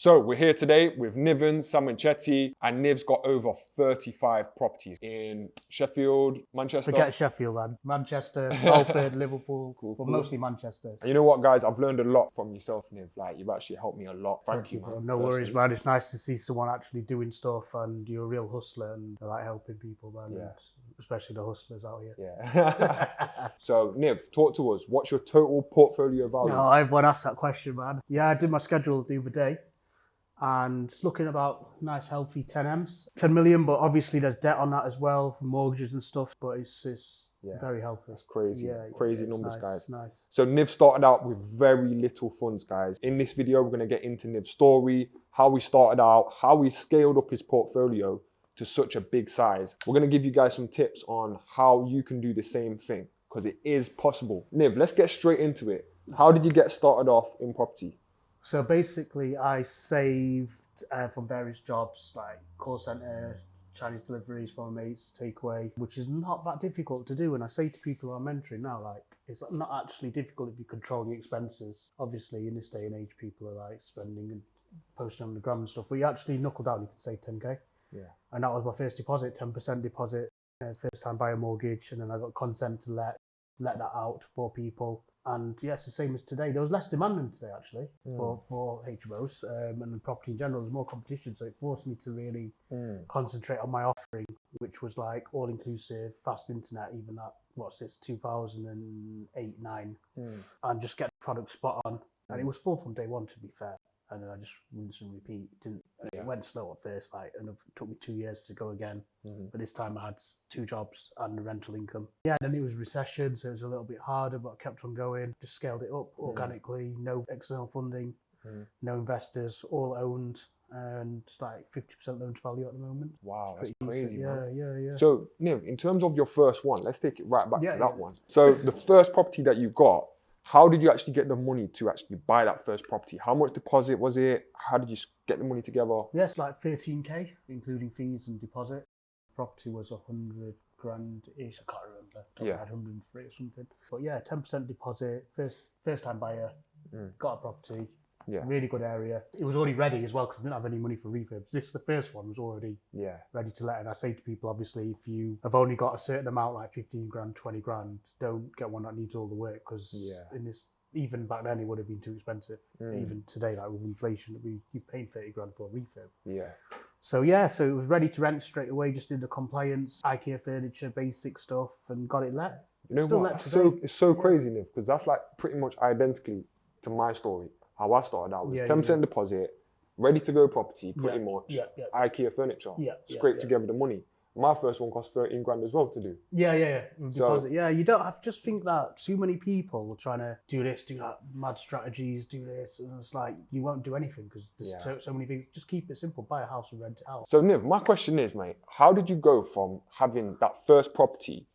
So we're here today with Niven Samanchetti, and Niv's got over 35 properties in Sheffield, Manchester. Forget Sheffield, man. Manchester, Salford, Liverpool, but mostly Manchester. And you know what, guys? I've learned a lot from yourself, Niv. Like, you've actually helped me a lot. Thank you, man. No worries, man. It's nice to see someone actually doing stuff, and you're a real hustler and like helping people, man. Yeah. Especially the hustlers out here. Yeah. So, Niv, talk to us. What's your total portfolio value? No, everyone asked that question, man. Yeah, I did my schedule the other day. And it's looking about nice, healthy 10 M's. 10 million, but obviously there's debt on that as well, mortgages and stuff, but it's very healthy. That's crazy. Yeah, crazy it's numbers, nice, guys. it's nice. So Niv started out with very little funds, guys. In this video, we're going to get into Niv's story, how he started out, how he scaled up his portfolio to such a big size. We're going to give you guys some tips on how you can do the same thing, because it is possible. Niv, let's get straight into it. How did you get started off in property? So basically, I saved from various jobs like call center, Chinese deliveries from mates, takeaway, which is not that difficult to do. And I say to people who I'm mentoring now, like, it's not actually difficult if you control your expenses. Obviously, in this day and age, people are like spending and posting on the gram and stuff, but you actually knuckle down, you can save 10K. Yeah. And that was my first deposit, 10% deposit, first time buyer mortgage, and then I got consent to let that out to 4 people. And yeah, it's the same as today. There was less demand than today, actually, for HMOs and the property in general. There's more competition, so it forced me to really concentrate on my offering, which was like all-inclusive, fast internet, even at, 2008-9, and just get the product spot on. And it was full from day one, to be fair. And then I just rinse and repeat. It went slow at first, and it took me 2 years to go again. But this time I had 2 jobs and a rental income. Yeah, then it was recession, so it was a little bit harder, but I kept on going. Just scaled it up organically, no external funding, no investors, all owned, and like 50% loan to value at the moment. Wow, that's crazy, man. Yeah. So, Niv, in terms of your first one, let's take it right back to that one. So the first property that you got, how did you actually get the money to actually buy that first property? How much deposit was it? How did you get the money together? Yes, like 13K, including fees and deposit. Property was 100 grand-ish, I can't remember. I had 103 or something. But yeah, 10% deposit, first time buyer, got a property, really good area. It was already ready as well because I didn't have any money for refurbs. The first one was already ready to let. And I say to people, obviously, if you have only got a certain amount, like 15 grand, 20 grand, don't get one that needs all the work, because in this, even back then, it would have been too expensive. Even today, like with inflation, you paid 30 grand for a refurb. Yeah. So it was ready to rent straight away, just did the compliance, IKEA furniture, basic stuff, and got it let. You know what? It's so crazy, Niv, because that's like pretty much identically to my story. How I started out was 10% deposit, ready to go property, pretty much. IKEA furniture, scrape together the money. My first one cost 13 grand as well to do. Yeah. Deposit. You don't have to just think that too many people are trying to do this, do that, mad strategies, do this, and it's like you won't do anything because there's so many things. Just keep it simple, buy a house and rent it out. So Niv, my question is, mate, how did you go from having that first property?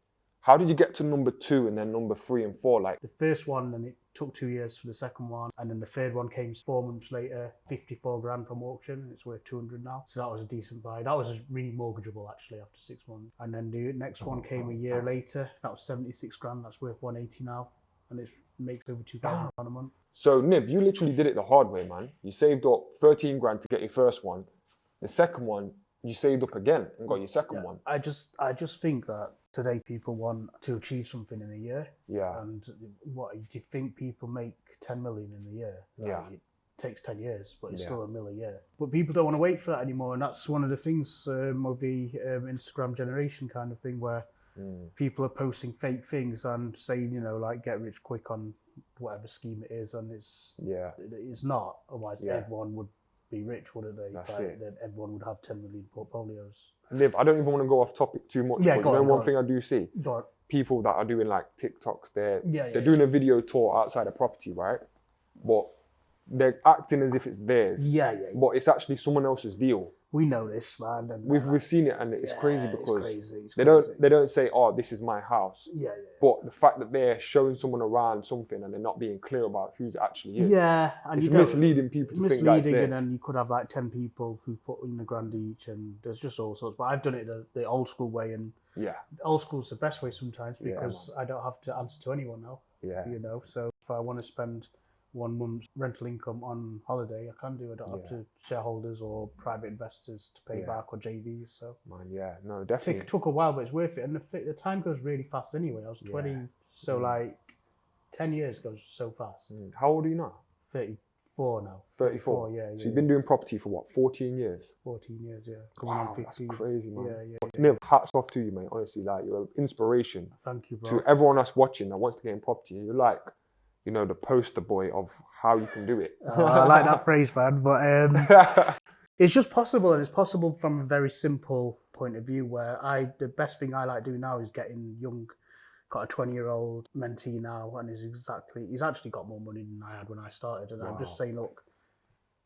How did you get to number 2 and then number 3 and 4? Like the first one, and it took 2 years for the second one, and then the third one came 4 months later, 54 grand from auction, and it's worth 200 now. So that was a decent buy. That was remortgageable actually after 6 months. And then the next one came a year later. That was 76 grand. That's worth 180 now, and it makes over 2,000 pound a month. So Niv, you literally did it the hard way, man. You saved up 13 grand to get your first one. The second one, you saved up again and got your second one. I just think that today people want to achieve something in a year. Yeah. And what do you think people make 10 million in a year? It takes 10 years, but it's still $1 million a year. But people don't want to wait for that anymore, and that's one of the things of the Instagram generation kind of thing, where people are posting fake things and saying, like get rich quick on whatever scheme it is, and it's not. Otherwise, everyone would be rich, wouldn't they? That's it. Then everyone would have 10 million portfolios. Niv, I don't even want to go off topic too much, but one thing I do see, people that are doing like TikToks, they're doing a video tour outside a property, right? But they're acting as if it's theirs. But it's actually someone else's deal. We know this, man. And we've seen it, and it's crazy because they don't say, "Oh, this is my house." But the fact that they're showing someone around something and they're not being clear about whose it actually is. And it's misleading people to think that's theirs. And then you could have like 10 people who put in a grand each, and there's just all sorts. But I've done it the old school way, and old school's the best way sometimes because I don't have to answer to anyone now. So if I want to spend 1 month's rental income on holiday, I can do. I don't have to shareholders or private investors to pay back or JVs. So man, yeah, no, definitely. It took a while, but it's worth it. And the time goes really fast anyway. I was 20, so like 10 years goes so fast. How old are you now? 34 now. 34? Yeah. So you've been doing property for what, 14 years? 14 years, yeah. Wow, that's crazy, man. Yeah. Niv, hats off to you, mate. Honestly, like, you're an inspiration. Thank you, bro. To everyone that's watching that wants to get in property. You're like, you know, the poster boy of how you can do it. I like that phrase, man. But it's just possible, and it's possible from a very simple point of view where the best thing I like doing now is getting young, got a 20-year-old mentee now, and he's actually got more money than I had when I started. And I'm just saying, look,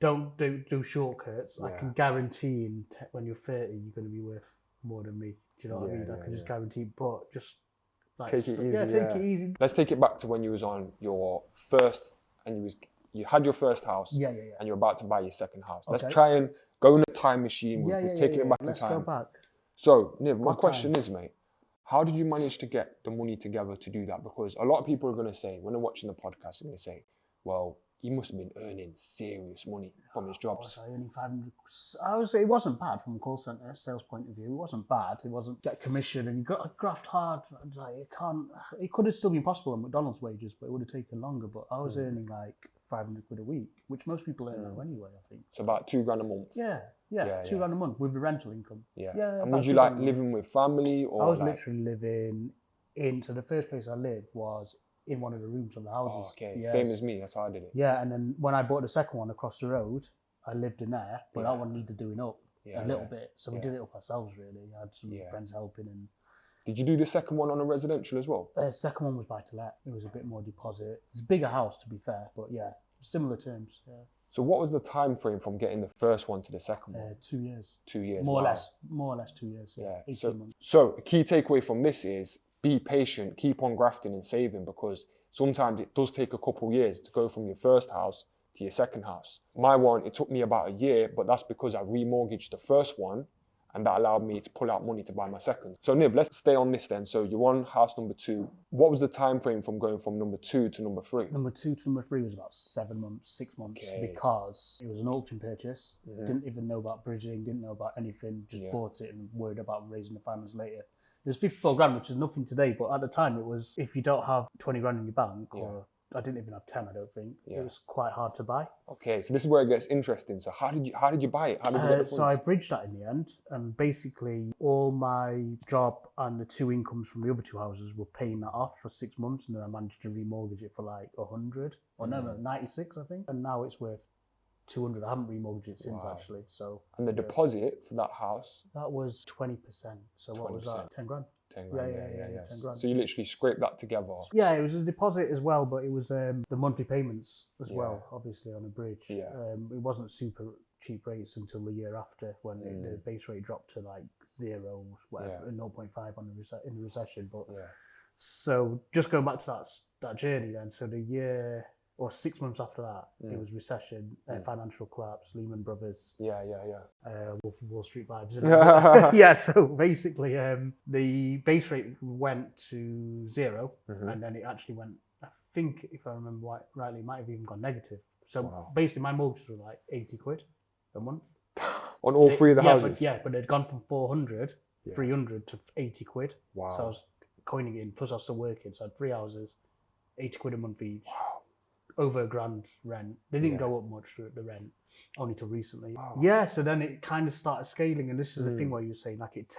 don't do shortcuts. I can guarantee when you're 30, you're going to be worth more than me. Do you know what I mean? I can just guarantee, but just like, take it easy. Yeah, take it easy. Let's take it back to when you was on your first, and you had your first house, and you're about to buy your second house. Okay. Let's try and go in a time machine. We're taking it back in time. Let's go back. So, Niv, my question is, mate, how did you manage to get the money together to do that? Because a lot of people are going to say, when they're watching the podcast, they're going to say, well, he must have been earning serious money from his jobs. Was I earning 500? It wasn't bad from a call centre sales point of view. It wasn't bad. It wasn't get commission and you got to graft hard. Like it could have still been possible on McDonald's wages, but it would have taken longer. But I was earning like 500 quid a week, which most people earn now anyway, I think. So about £2 grand a month. Yeah, £2 grand a month with the rental income. Yeah. And would you like living with family or? I was literally living in. So the first place I lived was in one of the rooms of the houses. Oh, okay, same as me. That's how I did it. Yeah, and then when I bought the second one across the road, I lived in there, but that one needed doing up a little bit. So we did it up ourselves, really. I had some friends helping. And did you do the second one on a residential as well? Second one was buy to let. It was a bit more deposit. It's a bigger house, to be fair, but similar terms. Yeah. So what was the time frame from getting the first one to the second one? 2 years. 2 years. More or less 2 years. Yeah. 18 months. So a key takeaway from this is be patient, keep on grafting and saving, because sometimes it does take a couple years to go from your first house to your second house. My one, it took me about a year, but that's because I remortgaged the first one, and that allowed me to pull out money to buy my second. So Niv, let's stay on this then. So you're on house number 2. What was the time frame from going from number 2 to number 3? Number 2 to number 3 was about 7 months, 6 months, because it was an auction purchase. Didn't even know about bridging, didn't know about anything, just bought it and worried about raising the finance later. It was 54 grand, which is nothing today, but at the time it was, if you don't have 20 grand in your bank, or I didn't even have 10, I don't think, it was quite hard to buy. Okay, so this is where it gets interesting. So how did you buy it? How did you get the funds? So I bridged that in the end, and basically all my job and the 2 incomes from the other 2 houses were paying that off for 6 months, and then I managed to remortgage it for like 100, or no, 96 I think, and now it's worth 200. I haven't remortgaged it since actually. So. And the deposit for that house? That was 20%. So 20%. What was that? 10 grand. 10 grand. Yeah. 10 grand. So you literally scraped that together. Yeah, it was a deposit as well, but it was the monthly payments as well, obviously on a bridge. Yeah. It wasn't super cheap rates until the year after when the base rate dropped to like 0, whatever, 0.5 in the recession. But so just going back to that journey then. So the year. Or 6 months after that, it was recession, financial collapse, Lehman Brothers. Wolf of Wall Street vibes. So basically the base rate went to 0 and then it actually went, I think if I remember rightly, it might have even gone negative. So basically my mortgages were like 80 quid a month. On all 3 of the houses? But they'd gone from 400, 300 to 80 quid. Wow. So I was coining it in, plus I was still working. So I had 3 houses, 80 quid a month each. Wow. Over £1,000 rent. They didn't go up much with the rent, only till recently. Wow. Yeah, so then it kind of started scaling, and this is the thing where you're saying like it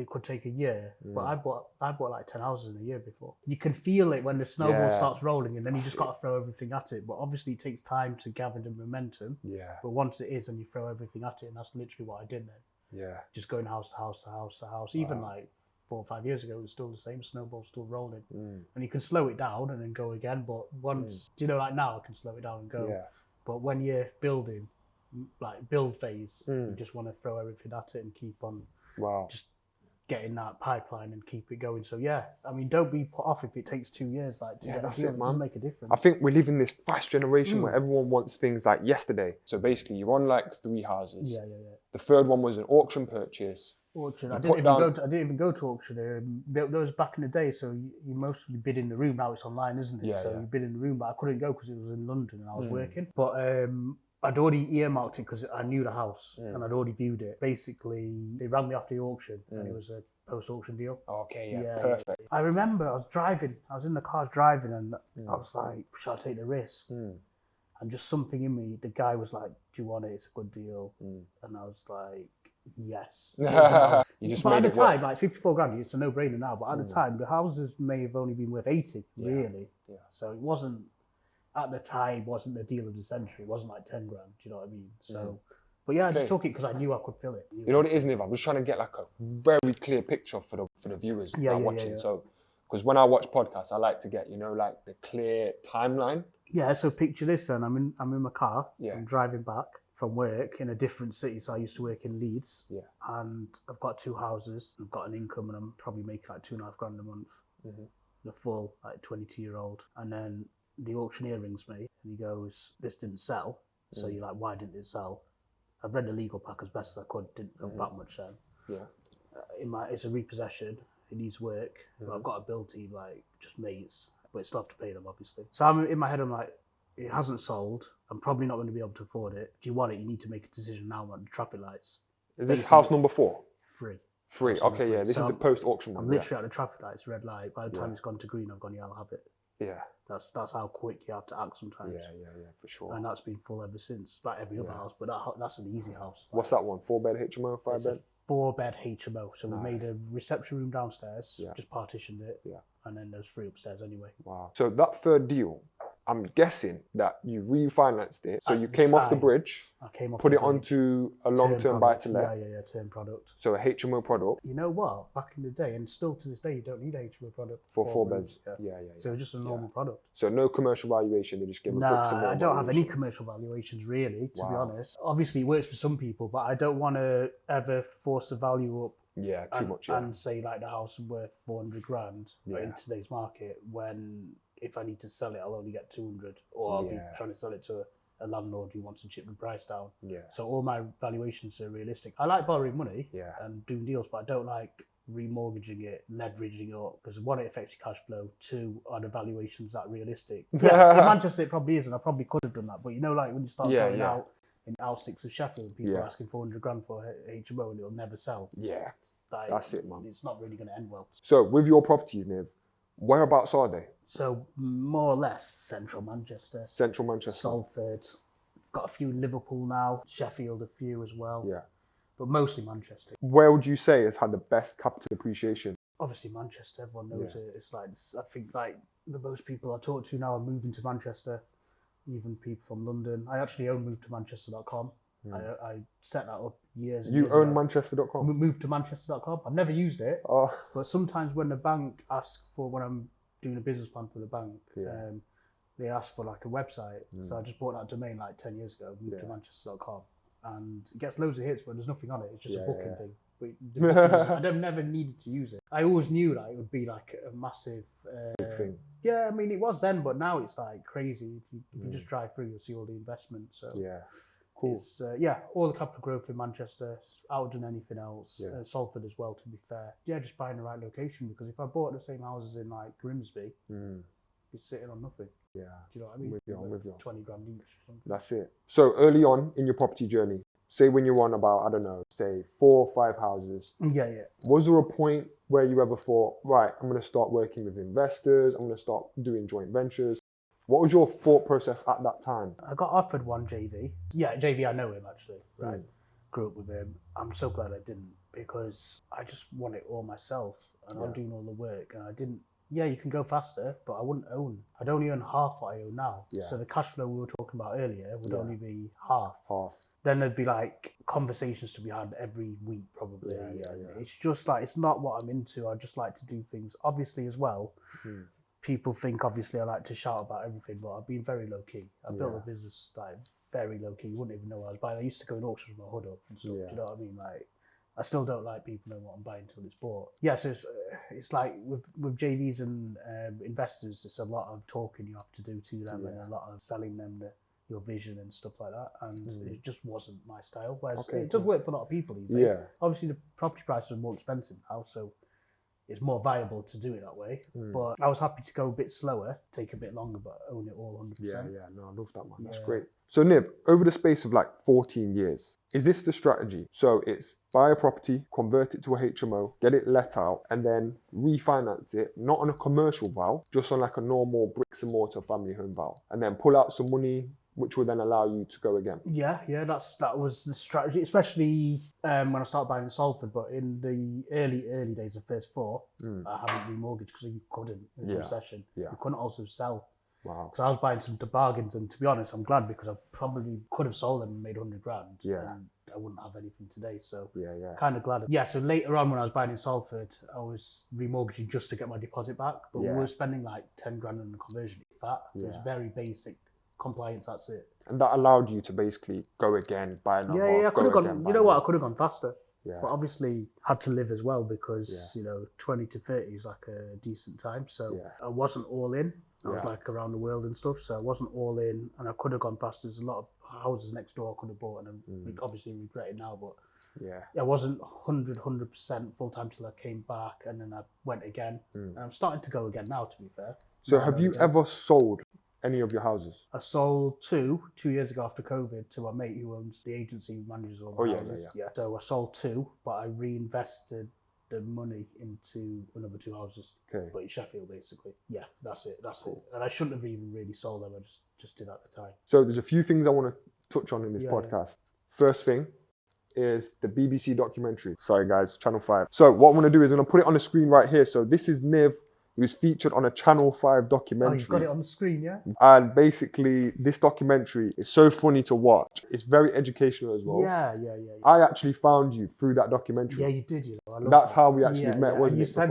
could take a year, but I bought like 10 houses in a year before. You can feel it when the snowball starts rolling, and then you just got to throw everything at it. But obviously it takes time to gather the momentum. Yeah. But once it is, and you throw everything at it, and that's literally what I did then. Yeah. Just going house to house to house to house, even like 4 or 5 years ago, it was still the same, snowball still rolling. And you can slow it down and then go again, but once, like now I can slow it down and go. But when you're building, like build phase, you just want to throw everything at it and keep on just getting that pipeline and keep it going. So yeah, I mean, don't be put off if it takes 2 years. Like to Yeah, get that's a deal. it, It man. doesn't make a difference. I think we live in this fast generation where everyone wants things like yesterday. So basically, you're on like 3 houses. Yeah. The third one was an auction purchase. Auction. You I put didn't even go to auction. That was back in the day. So you mostly bid in the room. Now it's online, isn't it? Yeah, So yeah. you bid in the room, but I couldn't go because it was in London and I was working. But I'd already earmarked it because I knew the house and I'd already viewed it. Basically, they rang me off the auction and it was a post-auction deal. Okay, yeah, perfect. I remember I was driving. I was in the car driving and I was like, should I take the risk? And just something in me, the guy was like, do you want it? It's a good deal. And I was like, yes. You just but made at it the time, work. like 54 grand, it's a no-brainer now. But at the time, the houses may have only been worth 80, really. Yeah. So it wasn't, at the time, wasn't the deal of the century. It wasn't like 10 grand, do you know what I mean? So, but yeah, I just took it because I knew I could fill it. You know what it is, Niv? I'm just trying to get like a very clear picture for the viewers that are watching. Yeah. So, because when I watch podcasts, I like to get, you know, like the clear timeline. Yeah, so picture this then. I'm in my car. Yeah. I'm driving back from work in a different city. So I used to work in Leeds. Yeah. And I've got 2 houses. I've got an income and I'm probably making like 2.5 grand a month. The full, like 22-year-old. And then the auctioneer rings me and he goes, this didn't sell. So you're like, why didn't it sell? I've read the legal pack as best as I could. Didn't go back much then. Yeah. It's a repossession. It needs work. But I've got a build team, like just mates. But still have to pay them, obviously. So I'm in my head, I'm like, it hasn't sold. I'm probably not going to be able to afford it. Do you want it? You need to make a decision now on the traffic lights. Is this house number 4? 3. 3. Okay, yeah. This is the post-auction one. I'm literally at the traffic lights, red light. By the time it's gone to green, I've gone, yeah, I'll have it. Yeah. That's how quick you have to act sometimes. Yeah, for sure. And that's been full ever since, like every other house. But that's an easy house. What's that one? 4-bed HMO, 5-bed? 4-bed HMO. So we made a reception room downstairs, just partitioned it, and then there's 3 upstairs anyway. Wow. So that third deal, I'm guessing that you refinanced it. So you came off the bridge, put it onto a long-term buy-to-let. Yeah, term product. So a HMO product. You know what? Back in the day, and still to this day, you don't need a HMO product. For 4 beds. Yeah. So it's just a normal product. So no commercial valuation, they just give a bricks and mortar I don't have any valuation. commercial valuations really, to be honest. Obviously it works for some people, but I don't want to ever force the value up too much, and say like the house is worth 400 grand in today's market when if I need to sell it I'll only get 200 or I'll be trying to sell it to a landlord who wants to chip the price down. So all my valuations are realistic. I like borrowing money and doing deals, but I don't like remortgaging it, leveraging it up, because 1, it affects your cash flow, 2, are the valuations that realistic? In Manchester it probably isn't. I probably could have done that, but you know, like when you start going out in outsticks of Sheffield and people are asking 400 grand for HMO and it'll never sell. Like, that's it, man. It's not really going to end well. So with your properties, Niv, whereabouts are they? So more or less central Manchester. Central Manchester. Salford. Got a few in Liverpool now. Sheffield a few as well. Yeah. But mostly Manchester. Where would you say has had the best capital appreciation? Obviously Manchester, everyone knows it. It's like, I think like the most people I talk to now are moving to Manchester, even people from London. I actually own movetomanchester.com. I set that up years ago. You own Manchester.com? Movetomanchester.com. I've never used it, but sometimes when the bank asks for, when I'm doing a business plan for the bank, they ask for like a website. So I just bought that domain like 10 years ago, movetomanchester.com. And it gets loads of hits, but there's nothing on it. It's just a booking thing. But I've never needed to use it. I always knew that it would be like a massive big thing. Yeah, I mean it was then, but now it's like crazy. If you just drive through, you'll see all the investment. So cool. It's, all the capital growth in Manchester, outdone anything else. Salford as well, to be fair. Yeah, just buying the right location, because if I bought the same houses in like Grimsby, you're sitting on nothing. Yeah. Do you know what I mean? I'm with you. 20 grand each. That's it. So early on in your property journey, say when you're on about, I don't know, say 4 or 5 houses. Was there a point where you ever thought, right, I'm going to start working with investors, I'm going to start doing joint ventures? What was your thought process at that time? I got offered one JV. Yeah, JV, I know him actually, right? Grew up with him. I'm so glad I didn't, because I just want it all myself and I'm doing all the work, and I didn't. Yeah, you can go faster, but I wouldn't own. I'd only own half what I own now. So the cash flow we were talking about earlier would only be half. Then there'd be like conversations to be had every week probably. It's just like, it's not what I'm into. I just like to do things. Obviously as well, people think obviously I like to shout about everything, but I've been very low key. I built a business like very low key. You wouldn't even know what I was buying. I used to go in auctions with my hood up and stuff. Do you know what I mean? Like, I still don't like people knowing what I'm buying until it's bought. Yeah, so it's like with JVs and investors, there's a lot of talking you have to do to them and a lot of selling them your vision and stuff like that. And it just wasn't my style. Whereas it does work for a lot of people these days. Yeah. Obviously, the property prices are more expensive now, so it's more viable to do it that way. But I was happy to go a bit slower, take a bit longer, but own it all 100%. Yeah, no, I love that, man. That's great. So Niv, over the space of like 14 years, is this the strategy? So it's buy a property, convert it to a HMO, get it let out, and then refinance it, not on a commercial val, just on like a normal bricks and mortar family home val, and then pull out some money, which will then allow you to go again. Yeah, that was the strategy, especially when I started buying in Salford. But in the early days of First 4, I haven't remortgaged because you couldn't. It was recession. You couldn't also sell. Wow. Because I was buying some bargains, and to be honest, I'm glad because I probably could have sold them and made 100 grand. Yeah. And I wouldn't have anything today. So yeah. Kind of glad. Yeah. So later on, when I was buying in Salford, I was remortgaging just to get my deposit back. But we were spending like 10 grand on the conversion. That it was very basic. Compliance, that's it. And that allowed you to basically go again, buy another. Yeah, I could have gone. You know what? I could have gone faster. Yeah. But obviously had to live as well because 20 to 30 is like a decent time. So I wasn't all in. I was like around the world and stuff. So I wasn't all in, and I could have gone faster. There's a lot of houses next door I could have bought, and I'm obviously regret it now. But I wasn't 100% full time till I came back, and then I went again. And I'm starting to go again now, to be fair. So have you ever sold any of your houses? I sold 2 years ago after COVID to my mate who owns the agency, who manages all the houses. Yeah. So I sold 2, but I reinvested the money into another 2 houses. Okay. But in Sheffield, basically. Yeah, that's it. And I shouldn't have even really sold them. I just did at the time. So there's a few things I want to touch on in this podcast. First thing is the BBC documentary. Sorry guys, Channel 5. So what I'm going to do is I'm going to put it on the screen right here. So this is Niv. He was featured on a Channel 5 documentary. Oh, you've got it on the screen, yeah? And basically, this documentary is so funny to watch. It's very educational as well. Yeah. I actually found you through that documentary. Yeah, you did, you know. That's how we actually met, wasn't it? You said,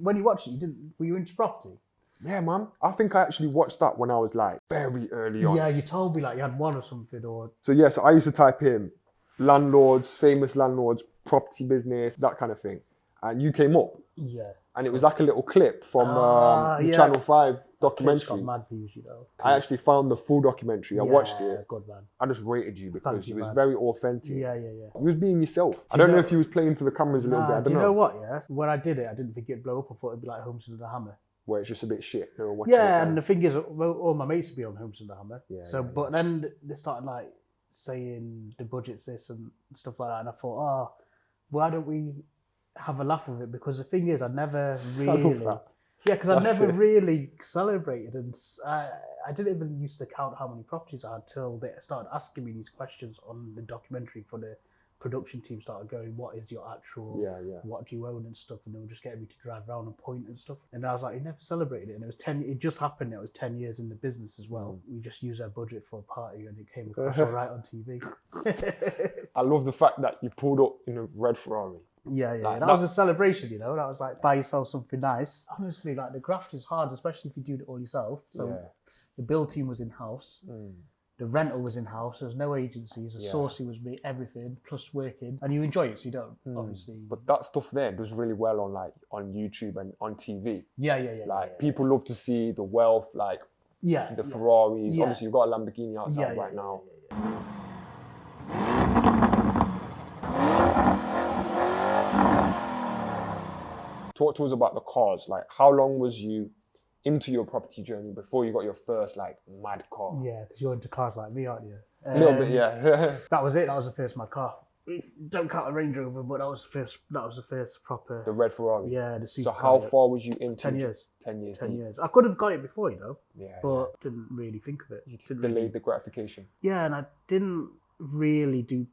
when you watched it, were you into property? Yeah, man. I think I actually watched that when I was like very early on. Yeah, you told me like you had one or something. So I used to type in landlords, famous landlords, property business, that kind of thing. And you came up. Yeah. And it was like a little clip from the Channel 5 documentary. Got mad views, you know. I actually found the full documentary. I watched it. Good man. I just rated you because you was very authentic. Yeah. You was being yourself. I don't know if you was playing for the cameras a little bit. I don't know. Do you know what? Yeah. When I did it, I didn't think it'd blow up. I thought it'd be like Homes Under the Hammer. Where it's just a bit shit. No one watches and the thing is, all my mates would be on Homes Under the Hammer. But then they started like saying the budget's this and stuff like that, and I thought, why don't we have a laugh with it? Because the thing is, I never really, because I never really celebrated, and I didn't even used to count how many properties I had till they started asking me these questions on the documentary. For the production team started going, what is your actual, what do you own and stuff, and they were just getting me to drive around and point and stuff, and I was like, you never celebrated it, and it just happened. It was 10 years in the business as well. We just used our budget for a party, and it came across all right on TV. I love the fact that you pulled up in a red Ferrari. Yeah. Like, that was a celebration, you know. That was like, buy yourself something nice. Honestly, like, the graft is hard, especially if you do it all yourself. So the build team was in-house. The rental was in-house. There was no agencies. The sourcing was me, everything, plus working. And you enjoy it, so you don't, obviously. But that stuff there does really well on YouTube and on TV. Yeah. People love to see the wealth, like the Ferraris. Obviously, you've got a Lamborghini outside right now. Talk to us about the cars. Like, how long was you into your property journey before you got your first like mad car? Yeah, because you're into cars like me, aren't you? A little bit, yeah. That was it. That was the first mad car. Don't count a Range Rover, but that was the first proper. The red Ferrari. Yeah, the super. So how far was you into? 10 years. 10 years. 10 years. I could have got it before, you know. Yeah. But didn't really think of it. You delayed the gratification. Yeah, and I didn't really do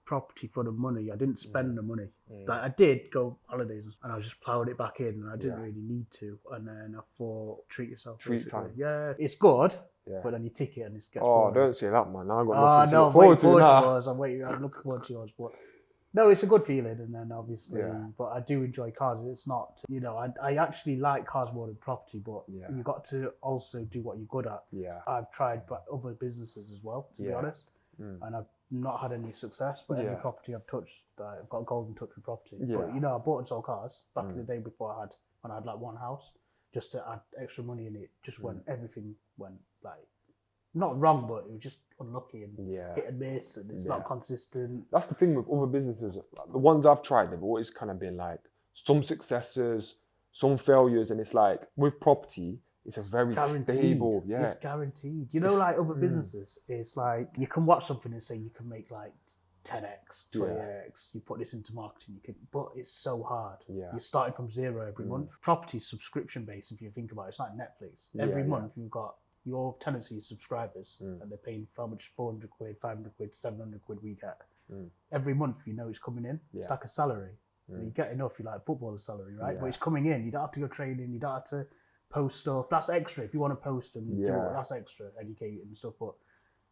property for the money. I didn't spend the money. Like, I did go holidays and I just ploughed it back in, and I didn't really need to. And then I thought, treat yourself. Treat time. Yeah, it's good. Yeah. But then you tick it and it gets boring. Don't say that, man. I got nothing to look forward to now. I'm looking forward to yours. But no, it's a good feeling. And then obviously, but I do enjoy cars. It's not, you know, I actually like cars more than property, but you got to also do what you're good at. Yeah. I've tried other businesses as well, to be honest. And I've not had any success, but every property I've touched, I've got a golden touch with property. Yeah. But, you know, I bought and sold cars back in the day before when I had like one house, just to add extra money in it. Just when everything went like, not wrong, but it was just unlucky and hit and miss, and it's not consistent. That's the thing with other businesses. The ones I've tried, they've always kind of been like some successes, some failures, and it's like with property, it's a very stable. Yeah, it's guaranteed. You know, like other businesses, it's like you can watch something and say you can make like 10x, 20x. You put this into marketing, but it's so hard. Yeah, you're starting from zero every month. Property subscription based, if you think about it, it's like Netflix. Every month you've got your tenants are your subscribers, and they're paying how much, 400 quid, 500 quid, 700 quid we get. Every month, you know, it's coming in. It's like a salary. You get enough, you like footballer's salary, right? But it's coming in. You don't have to go training. You don't have to post stuff. That's extra. If you want to post and do it, that's extra, educate and stuff. But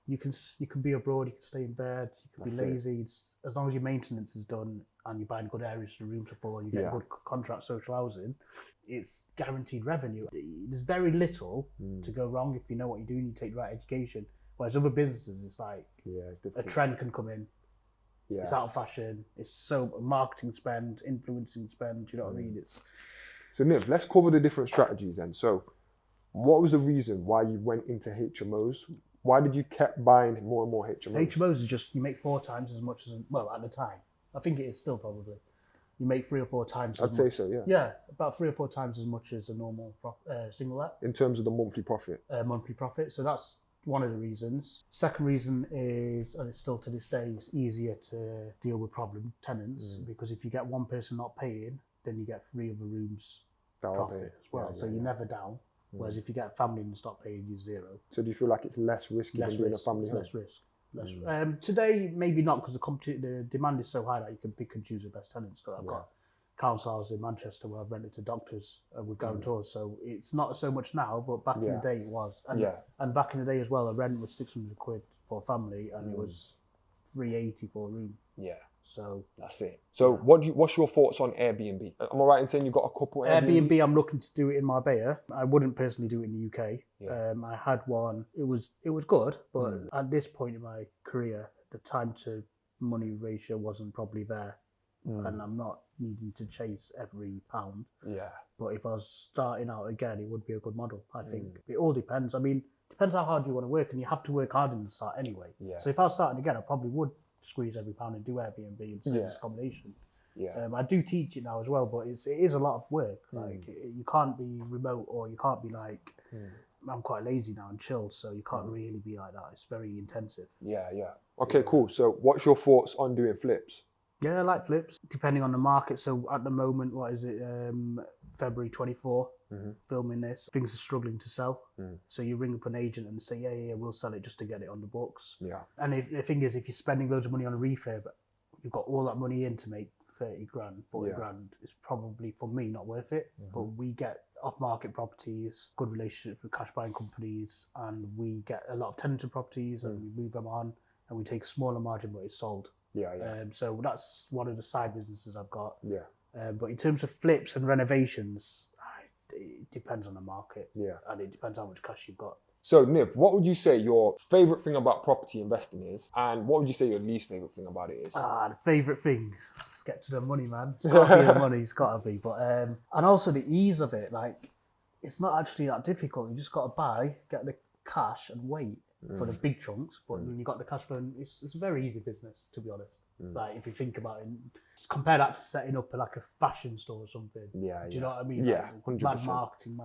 you can be abroad. You can stay in bed. You can be lazy. It's, as long as your maintenance is done and you're buying good areas for the rooms to fall, you get good contract social housing. It's guaranteed revenue. There's very little to go wrong if you know what you're doing. You take the right education. Whereas other businesses, it's like it's a trend can come in. It's out of fashion. It's so marketing spend, influencing spend. You know what I mean? So Niv, let's cover the different strategies then. So, what was the reason why you went into HMOs? Why did you kept buying more and more HMOs? HMOs is just you make 4 times as much as at the time. I think it is still probably. You make 3 or 4 times. I'd say so, yeah. Yeah, about 3 or 4 times as much as a normal single let. In terms of the monthly profit. Monthly profit. So that's one of the reasons. Second reason is, and it's still to this day, it's easier to deal with problem tenants because if you get one person not paying, then you get 3 other rooms profit as well. So you're never down. Whereas if you get a family and stop paying, you're zero. So do you feel like it's less risky than doing a family home? Less risk. Today, maybe not, because the demand is so high that you can pick and choose the best tenants. So I've got council houses in Manchester where I've rented to doctors with guarantors. So it's not so much now, but back in the day it was. And back in the day as well, a rent was 600 quid for a family and it was 380 for a room. Yeah. So that's it. So what's your thoughts on Airbnb? Am I right in saying you've got a couple Airbnb? I'm looking to do it in Marbella. I wouldn't personally do it in the UK. I had one. It was good, but at this point in my career, the time to money ratio wasn't probably there, and I'm not needing to chase every pound. Yeah. But if I was starting out again, it would be a good model. I think it all depends. I mean, depends how hard you want to work, and you have to work hard in the start anyway. Yeah. So if I was starting again, I probably would squeeze every pound and do Airbnb and service accommodation. Yeah. I do teach it now as well, but it is a lot of work. Like you can't be remote, or you can't be like I'm quite lazy now and chilled, so you can't really be like that. It's very intensive. Yeah. Okay, cool. So what's your thoughts on doing flips? Yeah, I like flips, depending on the market. So at the moment, what is it, February 24, filming this, things are struggling to sell. So you ring up an agent and say, yeah, we'll sell it just to get it on the books. Yeah. And the thing is, if you're spending loads of money on a refurb, you've got all that money in to make 30 grand, 40 grand, it's probably, for me, not worth it. But we get off-market properties, good relationships with cash buying companies, and we get a lot of tenanted properties and we move them on, and we take a smaller margin, but it's sold. So that's one of the side businesses I've got. But in terms of flips and renovations, it depends on the market. And it depends how much cash you've got. So Niv, what would you say your favourite thing about property investing is, and what would you say your least favourite thing about it is? The favourite thing, let's get to the money, man. It's got to be the money, it's got to be. But and also the ease of it, like it's not actually that difficult. You just got to buy, get the cash, and wait for the big chunks. But when you got the cash flow, it's a very easy business, to be honest. Like if you think about it, compare that to setting up like a fashion store or something. Do you know what I mean? Yeah, 100%. Mad marketing,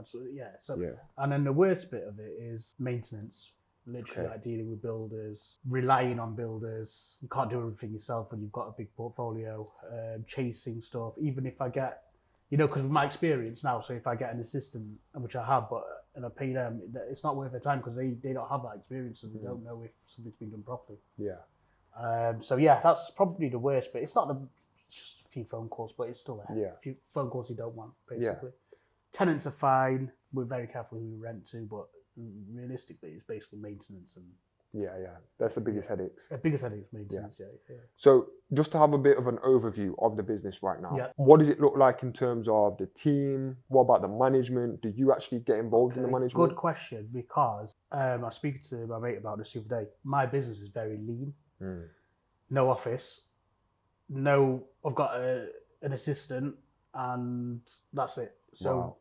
and then the worst bit of it is maintenance. Literally, like dealing with builders, relying on builders. You can't do everything yourself when you've got a big portfolio. Chasing stuff. Even if I get, because of my experience now, so if I get an assistant, which I have, and I pay them, it's not worth their time because they don't have that experience and they don't know if something's been done properly. That's probably the worst bit. It's just a few phone calls, but it's still a few phone calls you don't want, basically. Tenants are fine. We're very careful who we rent to, but realistically, it's basically maintenance and. That's the biggest headaches. The biggest headache is maintenance. So just to have a bit of an overview of the business right now, what does it look like in terms of the team? What about the management? Do you actually get involved in the management? Good question, because I was speaking to my mate about this the other day. My business is very lean. no office, no, I've got an assistant, and that's it. So Wow.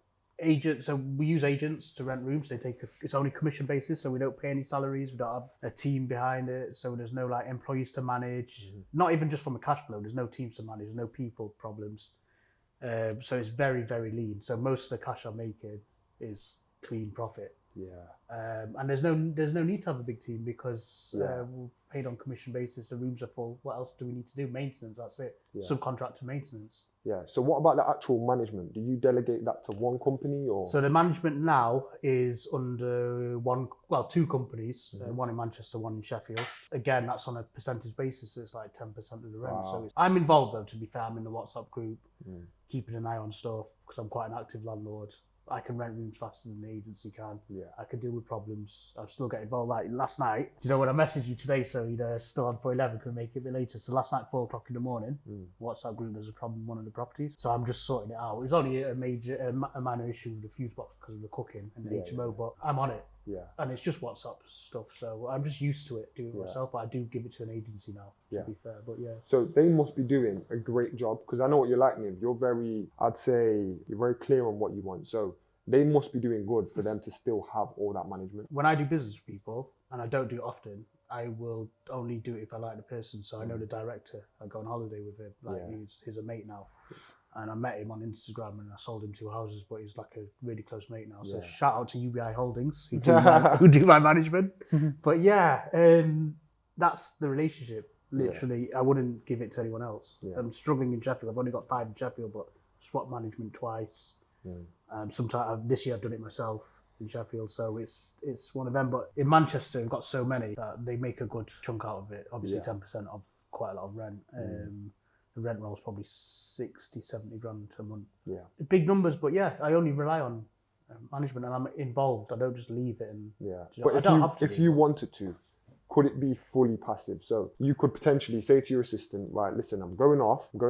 So we use agents to rent rooms. It's only commission basis, so we don't pay any salaries. We don't have a team behind it, so there's no like employees to manage. Not even just from a cash flow. There's no teams to manage. There's no people problems. So it's very, very lean. So most of the cash I'm making is clean profit. Yeah. And there's no need to have a big team because we're paid on commission basis. The rooms are full. What else do we need to do? Maintenance. That's it. Yeah. Subcontractor maintenance. Yeah. So what about the actual management? Do you delegate that to one company or? So the management now is under two companies, one in Manchester, one in Sheffield. Again, that's on a percentage basis. So it's like 10% of the rent. Wow. So I'm involved though, to be fair. I'm in the WhatsApp group, keeping an eye on stuff because I'm quite an active landlord. I can rent rooms faster than the agency can. Yeah. I can deal with problems. I still get involved. Like last night, you know, when I messaged you today, so you're still on for 11, can make it a bit later. So last night, 4 o'clock in the morning, WhatsApp group, there's a problem in one of the properties. So I'm just sorting it out. It was only a minor issue with the fuse box because of the cooking and the HMO, but I'm on it. Yeah. And it's just WhatsApp stuff. So I'm just used to it doing it myself, but I do give it to an agency now, to be fair. But yeah. So they must be doing a great job because I know what you're like, Niv. You're very clear on what you want. So they must be doing good for them to still have all that management. When I do business with people, and I don't do it often, I will only do it if I like the person. So I know the director. I go on holiday with him. He's a mate now. And I met him on Instagram and I sold him 2 houses, but he's like a really close mate now. So shout out to UBI Holdings who do my management. But that's the relationship. Literally, I wouldn't give it to anyone else. I'm struggling in Sheffield. I've only got 5 in Sheffield, but swap management twice. Sometimes this year I've done it myself in Sheffield, so it's one of them. But in Manchester, we've got so many that they make a good chunk out of it. Obviously, 10% of quite a lot of rent. The rent roll is probably 60, 70 grand a month. Yeah, big numbers, but I only rely on management, and I'm involved. I don't just leave it. And but if you wanted to, could it be fully passive? So you could potentially say to your assistant, right, listen, I'm going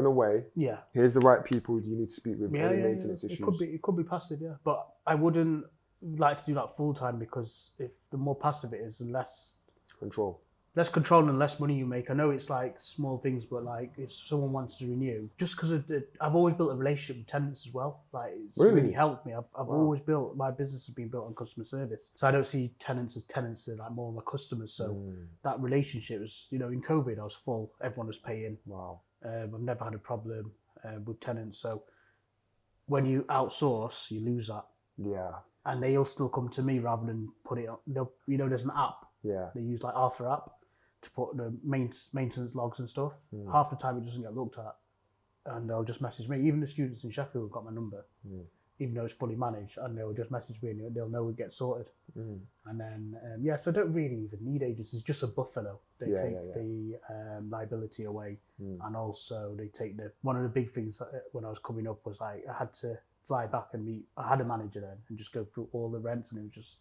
away. Yeah. Here's the right people you need to speak with. Any maintenance issues. It could be passive, but I wouldn't like to do that full time because if the more passive it is, the less control and less money you make. I know it's like small things, but like if someone wants to renew, just because I've always built a relationship with tenants as well. Like it's really helped me. I've always built, my business has been built on customer service. So I don't see tenants as tenants, they're like more my customers. So that relationship was, in COVID I was full, everyone was paying. Wow. I've never had a problem with tenants. So when you outsource, you lose that. Yeah. And they'll still come to me rather than put it on. There's an app. Yeah. They use like Arthur app to put the maintenance logs and stuff. Half the time it doesn't get looked at, and they'll just message me. Even the students in Sheffield have got my number, even though it's fully managed, and they'll just message me and they'll know it gets sorted. And then so I don't really even need agents. It's just a buffer though. They take the liability away, and also they take one of the big things when I was coming up was like I had to fly back and meet. I had a manager then and just go through all the rents, and it was just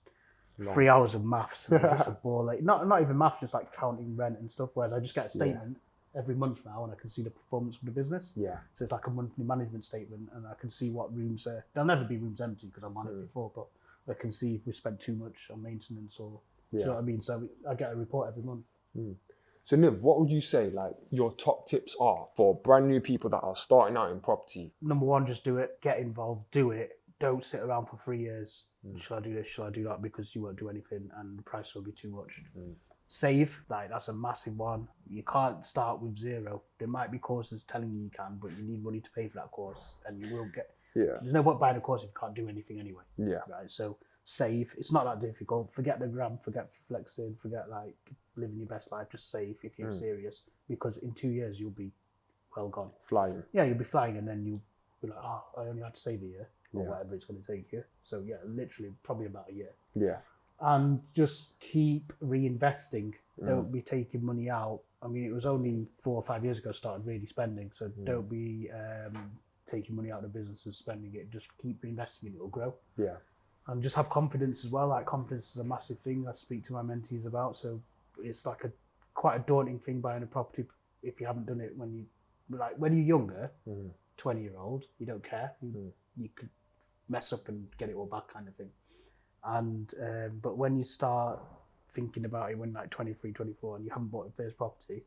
3 hours of maths, and just a bore. Like not even maths, just like counting rent and stuff. Whereas I just get a statement every month now, and I can see the performance of the business. Yeah. So it's like a monthly management statement, and I can see what rooms are. There'll never be rooms empty because I'm on it before, but I can see if we spent too much on maintenance or. Do you know what I mean? So I get a report every month. So Niv, what would you say like your top tips are for brand new people that are starting out in property? Number 1, just do it. Get involved. Do it. Don't sit around for 3 years. Shall I do this? Shall I do that? Because you won't do anything and the price will be too much. Save, like that's a massive one. You can't start with 0. There might be courses telling you can, but you need money to pay for that course, and you will get. There's no point buying a course if you can't do anything anyway. Yeah. Right. So save. It's not that difficult. Forget the gram. Forget flexing. Forget like living your best life. Just save if you're serious, because in 2 years you'll be well gone. Flying. Yeah, you'll be flying, and then you'll be like, oh, I only had to save a year. Or whatever it's going to take you. So literally probably about a year. Yeah. And just keep reinvesting. Don't be taking money out. I mean, it was only 4 or 5 years ago I started really spending. So don't be taking money out of the business and spending it. Just keep reinvesting and it'll grow. Yeah. And just have confidence as well. Like confidence is a massive thing I speak to my mentees about. So it's like quite a daunting thing buying a property if you haven't done it when you're younger, 20-year-old, you don't care. You could mess up and get it all back kind of thing. And but when you start thinking about it when like 23, 24 and you haven't bought the first property,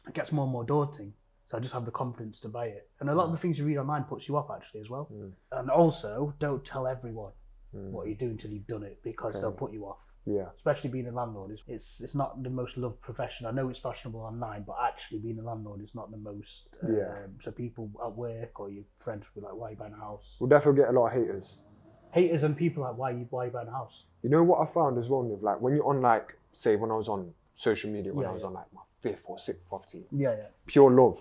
it gets more and more daunting. So I just have the confidence to buy it. And a lot of the things you read online puts you off actually as well. And also, don't tell everyone what you do until you've done it, because they'll put you off. Yeah. Especially being a landlord, it's not the most loved profession. I know it's fashionable online, but actually being a landlord is not the most. So people at work or your friends will be like, "Why are you buying a house?" We'll definitely get a lot of haters. Haters and people like, "Why you buying a house?" You know what I found as well, Niv? Like when you're on, like, say when I was on social media, when I was on like my 5th or 6th property, pure love.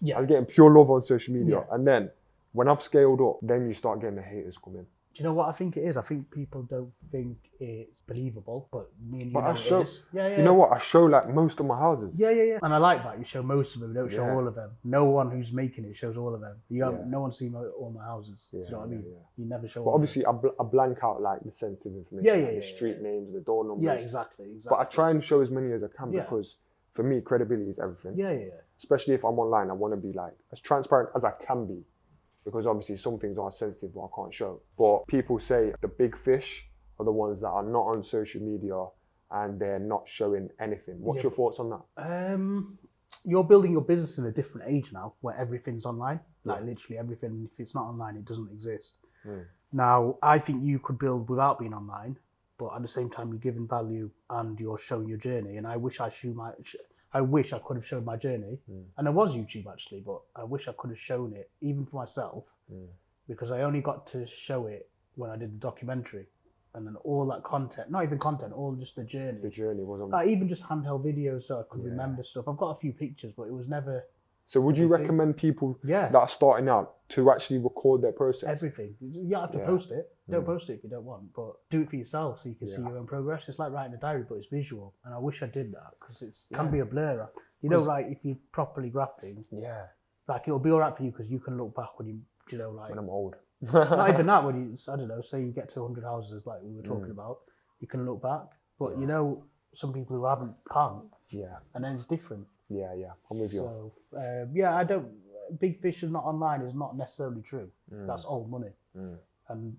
I was getting pure love on social media, and then when I've scaled up, then you start getting the haters come in. Do you know what I think it is? I think people don't think it's believable, but me and you know I show, it is. You know what? I show like most of my houses. Yeah. And I like that. You show most of them, you don't show all of them. No one who's making it shows all of them. No one's seen all my houses. Do you know what I mean? You never show But all obviously, I blank out like the sensitive information, like the street names, the door numbers. Yeah, exactly. But I try and show as many as I can because for me, credibility is everything. Yeah. Especially if I'm online, I want to be like as transparent as I can be. Because obviously some things are sensitive that I can't show. But people say the big fish are the ones that are not on social media and they're not showing anything. What's your thoughts on that? You're building your business in a different age now where everything's online. Like literally everything, if it's not online, it doesn't exist. Now, I think you could build without being online, but at the same time, you're giving value and you're showing your journey. And I wish I could have shown my journey. And there was YouTube actually, but I wish I could have shown it even for myself because I only got to show it when I did the documentary. And then all that content, not even content, all just the journey. The journey wasn't... Like even just handheld videos so I could remember stuff. I've got a few pictures, but it was never... So would you recommend people that are starting out to actually record their process? Everything. You don't have to post it. Don't post it if you don't want, but do it for yourself so you can see your own progress. It's like writing a diary, but it's visual. And I wish I did that because it can be a blur. You know, like if you're properly grafting, like it'll be all right for you because you can look back when when I'm old. Not even that, when you, I don't know, say you get to 100 houses like we were talking about, you can look back. But some people who haven't can't. Yeah. And then it's different. Yeah, I'm with you. So, I don't. Big fish is not online is not necessarily true. That's old money, and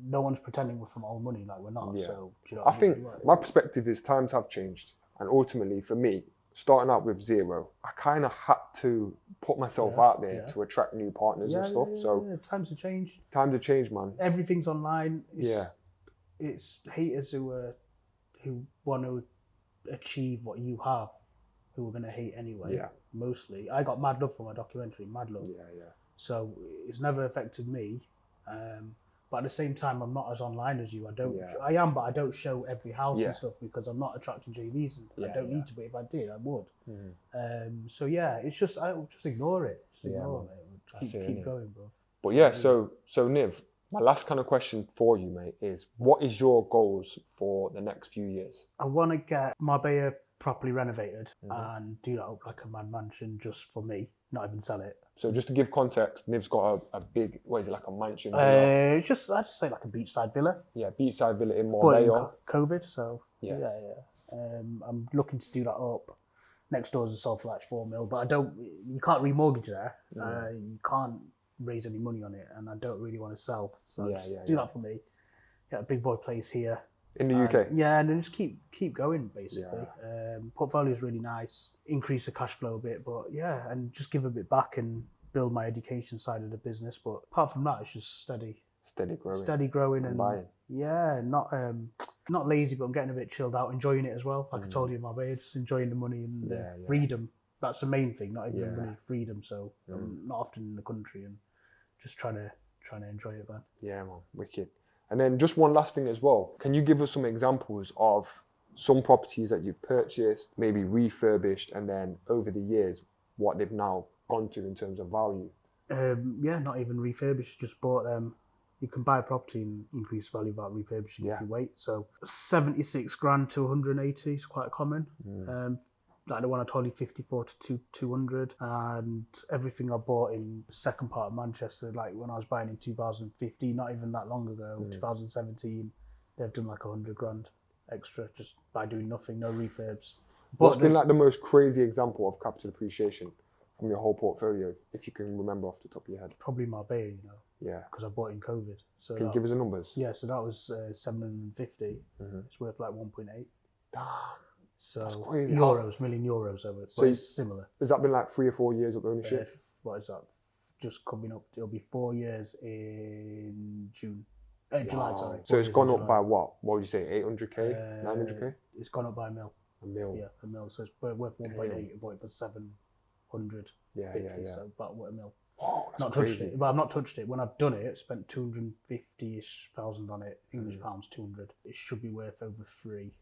no one's pretending we're from old money. Like we're not. Yeah. So I think my perspective is times have changed, and ultimately for me, starting out with zero, I kind of had to put myself out there to attract new partners and stuff. So times have changed. Times have changed, man. Everything's online. It's haters who want to achieve what you have, who are going to hate anyway. Yeah. Mostly. I got mad love for my documentary, mad love. Yeah. So it's never affected me. But at the same time, I'm not as online as you. I am, but I don't show every house and stuff because I'm not attracting JVs and I don't need to, but if I did, I would. So it's just, I just ignore it. Just ignore it. Keep going, bro. But so Niv, my last kind of question for you, mate, is what is your goals for the next few years? I want to get Marbella properly renovated and do that up like a mad mansion just for me, not even sell it. So just to give context, Niv's got a big, what is it, like a mansion? I'd just say like a beachside villa. Yeah, beachside villa in Marbella. COVID, so I'm looking to do that up. Next doors are sold for like 4 mil, but you can't remortgage there. You can't raise any money on it, and I don't really want to sell. So do that for me. Get a big boy place here. In the UK? Yeah, and then just keep going, basically. Portfolio is really nice. Increase the cash flow a bit, but and just give a bit back and build my education side of the business. But apart from that, it's just steady growing and buying. Yeah, not lazy, but I'm getting a bit chilled out, enjoying it as well. Like I told you in Marbella, just enjoying the money and the freedom. That's the main thing, not even money, freedom. So I'm not often in the country and just trying to enjoy it, man. Yeah, man, wicked. And then just one last thing as well. Can you give us some examples of some properties that you've purchased, maybe refurbished, and then over the years, what they've now gone to in terms of value? Not even refurbished, just bought them. You can buy a property and increase value without refurbishing if you wait. So 76 grand to 180 is quite common. Like the one I told you, 54 to 200, and everything I bought in the second part of Manchester, like when I was buying in 2015, not even that long ago, 2017, they've done like 100 grand extra just by doing nothing, no refurbs. What's been like the most crazy example of capital appreciation from your whole portfolio, if you can remember off the top of your head? Probably Marbella, because I bought in COVID. So can you give us the numbers? Yeah, so that was 750. It's worth like 1.8. So That's crazy. euros, million euros over. So But it's similar. Has that been like 3 or 4 years of ownership? What is that? Just coming up. It'll be 4 years in June. July, sorry. So 4 it's years gone in up July. by what? What would you say? 800k, 900k? It's gone up by a mil. A mil. Yeah, a mil. So it's worth 1.8. Bought it for 700. Yeah. So about what a mil. Oh, that's Not crazy. touched it. But I've not touched it. When I've done it, spent 250-ish thousand on it. English pounds, 200. It should be worth over 3.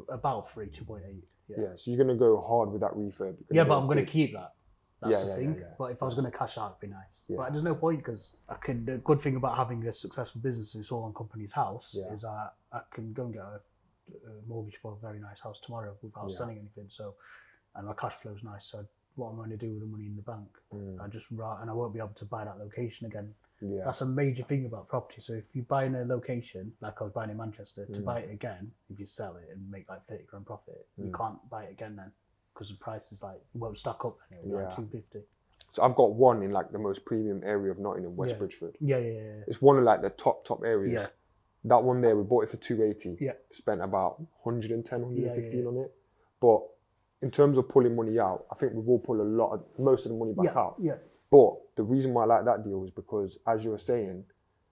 About 3, 2.8. Yeah. So you're gonna go hard with that refurb. Yeah, but I'm going to keep that. That's the thing. Yeah. But if I was going to cash out, it'd be nice. Yeah. But there's no point because the good thing about having a successful business and it's all on company's house is that I can go and get a mortgage for a very nice house tomorrow without selling anything. So, and my cash flow's nice. So what I'm going to do with the money in the bank, and I won't be able to buy that location again. Yeah. That's a major thing about property. So if you buy in a location, like I was buying in Manchester, to buy it again, if you sell it and make like 30 grand profit, you can't buy it again then. Because the price is like, it won't stack up anyway, like 250. So I've got one in like the most premium area of Nottingham, West Bridgeford. Yeah. It's one of like the top areas. Yeah. That one there, we bought it for 280. Yeah. Spent about 110, 115 on it. But in terms of pulling money out, I think we will pull most of the money back out. Yeah. But the reason why I like that deal is because, as you were saying,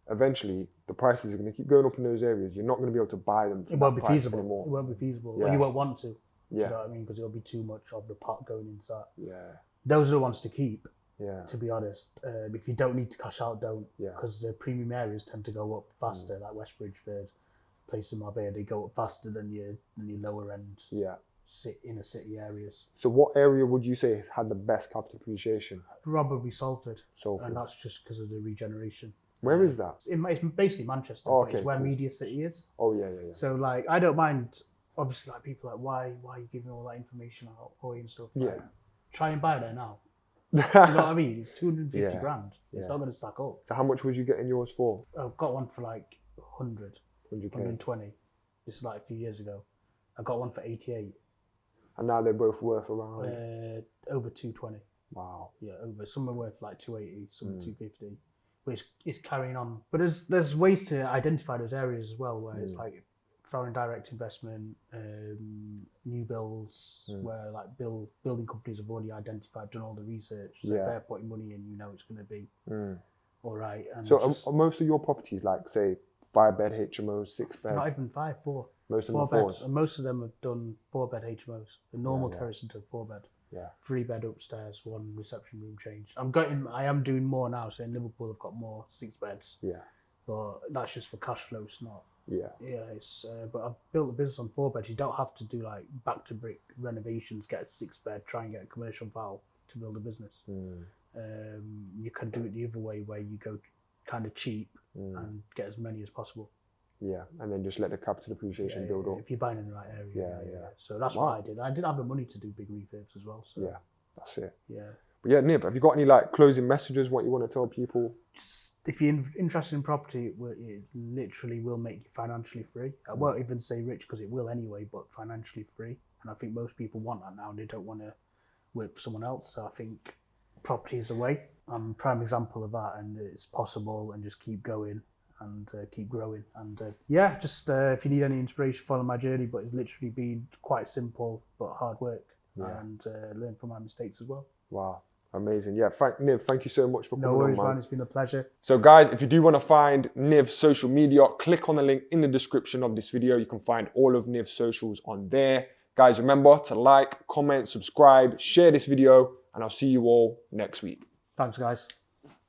eventually the prices are going to keep going up in those areas. You're not going to be able to buy them for It won't be that price feasible. anymore. It won't be feasible. Yeah. Or you won't want to. Yeah. Do you know what I mean? Because it'll be too much of the pot going into that. Yeah. Those are the ones to keep. Yeah. To be honest, if you don't need to cash out, don't. Yeah. Because the premium areas tend to go up faster, like West Bridgeford, place in Marbella, they go up faster than your lower end. Yeah. Inner city areas. So what area would you say has had the best capital appreciation? Probably Salford. Salford. And that's just because of the regeneration. Where is that? It's basically Manchester, Oh, but it's okay, where cool. Media City is. Oh yeah. So like, I don't mind. Obviously, like people are like, why are you giving all that information out, and stuff? Like, Yeah. try and buy there now. You know what I mean? It's 250 Yeah. grand. It's not going to stack up. So how much was you getting yours for? I've got one for like 100, 100k. 120. This is like a few years ago. I got one for 88. And now they're both worth around. Over 220. Wow. Yeah, over. Some are worth like 280, some are 250. But it's carrying on. But there's ways to identify those areas as well, where it's like foreign direct investment, new builds, where like building companies have already identified, done all the research. So if they're putting money in, you know it's going to be all right. And So are most of your properties like, say, 5-bed HMOs, 6 beds? not even 5, 4. Most of them 4 are beds. 4s. And most of them have done 4-bed HMOs. The normal terrace into a 4-bed. Yeah. 3-bed upstairs, 1 reception room change. I am doing more now. So in Liverpool, I've got more 6 beds. Yeah. But that's just for cash flow. It's not. Yeah. Yeah. It's. But I've built a business on 4 beds. You don't have to do like back to brick renovations. Get a 6-bed. Try and get a commercial valve to build a business. You can do it the other way, where you go kind of cheap and get as many as possible. Yeah, and then just let the capital appreciation build up. If you're buying in the right area. Yeah. So that's what I did. I didn't have the money to do big refurbs as well. So. Yeah, that's it. Yeah. But yeah, Nib, have you got any like closing messages, what you want to tell people? If you're interested in property, it literally will make you financially free. I won't even say rich because it will anyway, but financially free. And I think most people want that now. They don't want to work for someone else. So I think property is the way. I'm a prime example of that, and it's possible, and just keep going and keep growing. And just if you need any inspiration, follow my journey. But it's literally been quite simple but hard work, and learn from my mistakes as well. Wow. Amazing. Yeah, Niv, thank you so much for coming No worries, on, man. It's been a pleasure. So guys, if you do want to find Niv's social media, click on the link in the description of this video. You can find all of Niv's socials on there. Guys, remember to like, comment, subscribe, share this video, and I'll see you all next week. Thanks, guys.